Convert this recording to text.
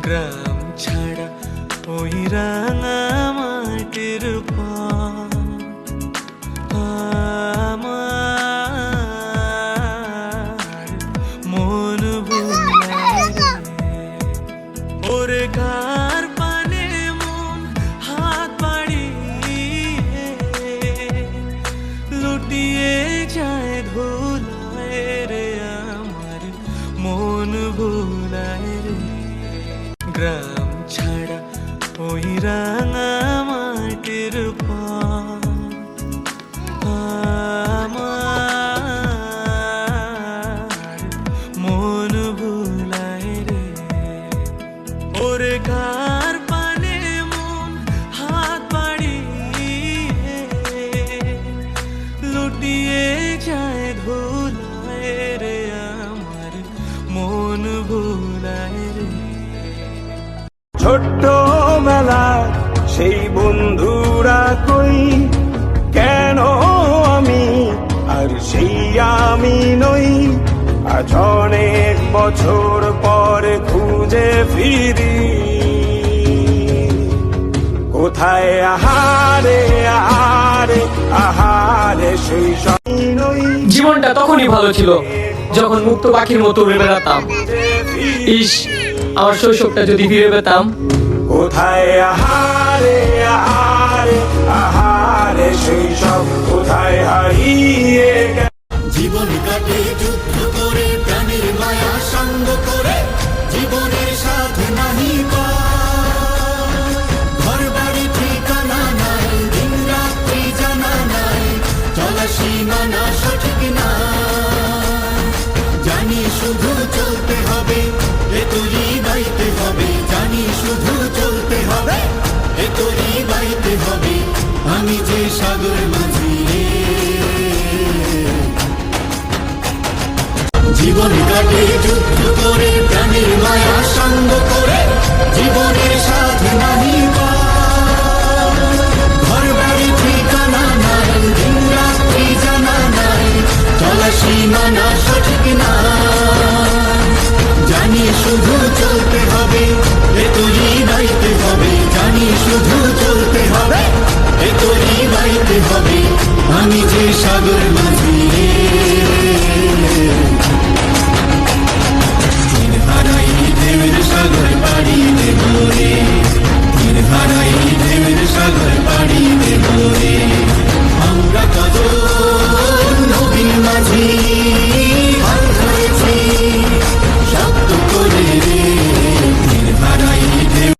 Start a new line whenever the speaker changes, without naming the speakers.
গ্রাম ছাড়া ওই রাঙা মাটির আমার মন ভুলায় ওরে কার পানে মন হাত বাড়িয়ে লুটিয়ে যায় ধুলায় রে আমার মন ভুলায় রে গ্রাম ছাড়া ওই রাঙা মাটির আমার মন ভুলায় রে ওরে কার পানে মন হাত বাড়িয়ে লুটিয়ে যায় ধুলায় রে আমার মন ভুলায় রে
ছোট্ট মেলা সেই বন্ধুরা কই কেন আমি আর সেই আমি নই আজ অনেক বছর পরে খুঁজে ফিরি কোথায় আহারে আহারে আহারে সেই সবই নই
জীবনটা তখনই ভালো ছিল যখন মুক্ত পাখির মতো উড়ে বেড়াতাম। ইস, আমার শৈশবটা যদি ফিরে পেতাম।
কোথায় আহারে আহারে আহারে সেই সব কোথায় হারিয়ে
জীবন কাটে যুদ্ধ করে প্রাণের মায়া সঙ্গ করে জীবনের সাথে নাহি ঘর বাড়ি ঠিকানা নাই দিন রাত্রি জানা নাই চলা সীমানা সঠিক না জানি শুধু চলতে হবে এতই বাইতে হবে জানি শুধু চলতে হবে এতই বাইতে হবে আমি যে সাগর মাঝি জীবন কাটে যুদ্ধ করে প্রাণের মায়া সঙ্গ করে জীবনের সাথে নাহি ঘর বাড়ি ঠিকানা নাই দিন রাত্রি জানা নাই চলা সীমানা সঠিক না জানি শুধু